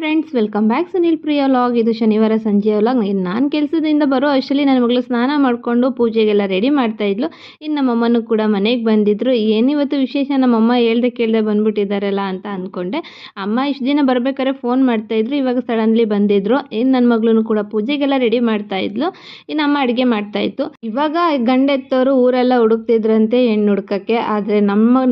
Friends, welcome back Sunil Priya vlog. ಇದು ಶನಿವಾರ ಸಂಜೆ ವ್ಲಾಗ್. ನಾನು ಕೆಲಸದಿಂದ ಬರೋ ಅಷ್ಟರಲ್ಲಿ ನನ್ನ ಮಗಳು ಸ್ನಾನ ಮಾಡಿಕೊಂಡು ಪೂಜೆಗೆಲ್ಲ ರೆಡಿ ಮಾಡ್ತಾ ಇದ್ಲು. ಇನ್ನು ನಮ್ಮಮ್ಮನೂ ಕೂಡ ಮನೆಗೆ ಬಂದಿದ್ರು. ಏನಿವತ್ತು ವಿಶೇಷ, ನಮ್ಮಮ್ಮ ಹೇಳ್ದೆ ಕೇಳ್ದೆ ಬಂದ್ಬಿಟ್ಟಿದ್ದಾರಲ್ಲ ಅಂತ ಅಂದ್ಕೊಂಡೆ. ಅಮ್ಮ ಇಷ್ಟು ದಿನ ಬರ್ಬೇಕಾದ್ರೆ ಫೋನ್ ಮಾಡ್ತಾಯಿದ್ರು, ಇವಾಗ ಸಡನ್ಲಿ ಬಂದಿದ್ರು. ಇನ್ನು ನನ್ನ ಮಗಳೂ ಕೂಡ ಪೂಜೆಗೆಲ್ಲ ರೆಡಿ ಮಾಡ್ತಾ ಇದ್ಲು. ಇನ್ನು ಅಮ್ಮ ಅಡುಗೆ ಮಾಡ್ತಾಯಿತ್ತು. ಇವಾಗ ಗಂಡೆತ್ತವರು ಊರೆಲ್ಲ ಹುಡುಕ್ತಿದ್ರಂತೆ ಹೆಣ್ಣು ಹುಡ್ಕಕ್ಕೆ. ಆದರೆ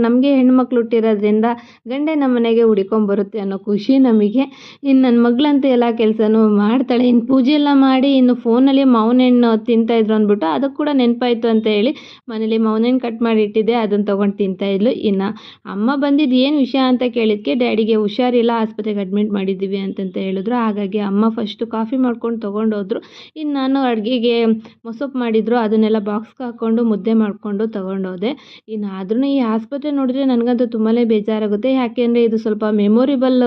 ನಮಗೆ ಹೆಣ್ಮಕ್ಳು ಹುಟ್ಟಿರೋದ್ರಿಂದ ಗಂಡೆ ನಮ್ಮ ಮನೆಗೆ ಹುಡ್ಕೊಂಬರುತ್ತೆ ಅನ್ನೋ ಖುಷಿ ನಮಗೆ. ಇನ್ನು ನನ್ನ ಮಗಳಂತೂ ಎಲ್ಲ ಕೆಲಸನೂ ಮಾಡ್ತಾಳೆ. ಇನ್ನು ಪೂಜೆ ಎಲ್ಲ ಮಾಡಿ ಇನ್ನು ಫೋನಲ್ಲಿ ಮಾವಿನ ಹಣ್ಣು ತಿಂತಾಯಿದ್ರು ಅಂದ್ಬಿಟ್ಟು ಅದಕ್ಕೆ ಕೂಡ ನೆನಪಾಯಿತು ಅಂತ ಹೇಳಿ ಮನೇಲಿ ಮಾವಿನ ಹಣ್ಣು ಕಟ್ ಮಾಡಿ ಇಟ್ಟಿದ್ದೆ, ಅದನ್ನು ತೊಗೊಂಡು ತಿಂತಾಯಿದ್ಲು. ಇನ್ನು ಅಮ್ಮ ಬಂದಿದ್ದು ಏನು ವಿಷಯ ಅಂತ ಕೇಳಿದ್ಕೆ ಡ್ಯಾಡಿಗೆ ಹುಷಾರಿಲ್ಲ, ಆಸ್ಪತ್ರೆಗೆ ಅಡ್ಮಿಟ್ ಮಾಡಿದ್ದೀವಿ ಅಂತಂತ ಹೇಳಿದ್ರು. ಹಾಗಾಗಿ ಅಮ್ಮ ಫಸ್ಟು ಕಾಫಿ ಮಾಡ್ಕೊಂಡು ತೊಗೊಂಡೋದ್ರು. ಇನ್ನು ನಾನು ಅಡುಗೆಗೆ ಮೊಸಪ್ಪು ಮಾಡಿದ್ರು, ಅದನ್ನೆಲ್ಲ ಬಾಕ್ಸ್ಗೆ ಹಾಕ್ಕೊಂಡು ಮುದ್ದೆ ಮಾಡಿಕೊಂಡು ತೊಗೊಂಡೋದೆ. ಇನ್ನು ಆದ್ರೂ ಈ ಆಸ್ಪತ್ರೆ ನೋಡಿದ್ರೆ ನನಗಂತೂ ತುಂಬಾ ಬೇಜಾರಾಗುತ್ತೆ. ಯಾಕೆಂದರೆ ಇದು ಸ್ವಲ್ಪ ಮೆಮೊರಿಬಲ್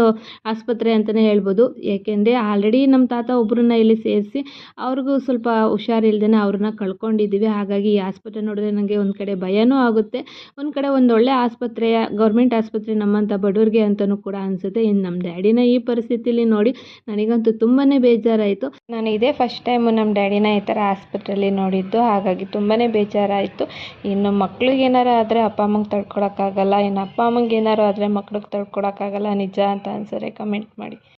ಆಸ್ಪತ್ರೆ ಅಂತಲೇ ಹೇಳ್ಬೋದು. ಏಕೆಂದರೆ ಆಲ್ರೆಡಿ ನಮ್ಮ ತಾತ ಒಬ್ಬರನ್ನ ಇಲ್ಲಿ ಸೇರಿಸಿ ಅವ್ರಿಗೂ ಸ್ವಲ್ಪ ಹುಷಾರಿಲ್ದೇ ಅವ್ರನ್ನ ಕಳ್ಕೊಂಡಿದ್ದೀವಿ. ಹಾಗಾಗಿ ಈ ಆಸ್ಪತ್ರೆ ನೋಡಿದ್ರೆ ನನಗೆ ಒಂದು ಕಡೆ ಭಯನೂ ಆಗುತ್ತೆ, ಒಂದು ಕಡೆ ಒಂದು ಒಳ್ಳೆ ಆಸ್ಪತ್ರೆಯ ಗೌರ್ಮೆಂಟ್ ಆಸ್ಪತ್ರೆ ನಮ್ಮಂಥ ಬಡವ್ರಿಗೆ ಅಂತಲೂ ಕೂಡ ಅನಿಸುತ್ತೆ. ಇನ್ನು ನಮ್ಮ ಡ್ಯಾಡಿನ ಈ ಪರಿಸ್ಥಿತಿಲಿ ನೋಡಿ ನನಗಂತೂ ತುಂಬಾ ಬೇಜಾರಾಯಿತು. ನಾನು ಇದೇ ಫಸ್ಟ್ ಟೈಮು ನಮ್ಮ ಡ್ಯಾಡಿನ ಈ ಥರ ಆಸ್ಪತ್ರೆಯಲ್ಲಿ ನೋಡಿದ್ದು. ಹಾಗಾಗಿ ತುಂಬಾ ಬೇಜಾರಾಯಿತು. ಇನ್ನು ಮಕ್ಳಿಗೆ ಏನಾರು ಆದರೆ ಅಪ್ಪ ಅಮ್ಮಂಗೆ ತಡ್ಕೊಳಕ್ಕಾಗಲ್ಲ, ಇನ್ನು ಅಪ್ಪ ಅಮ್ಮಂಗೆ ಏನಾರು ಆದರೆ ಮಕ್ಳಿಗೆ ತಡ್ಕೊಳಕ್ಕಾಗಲ್ಲ. ನಿಜ ಅಂತ ಅನ್ಸರೆ ಕಮೆಂಟ್ ಮಾಡಿ.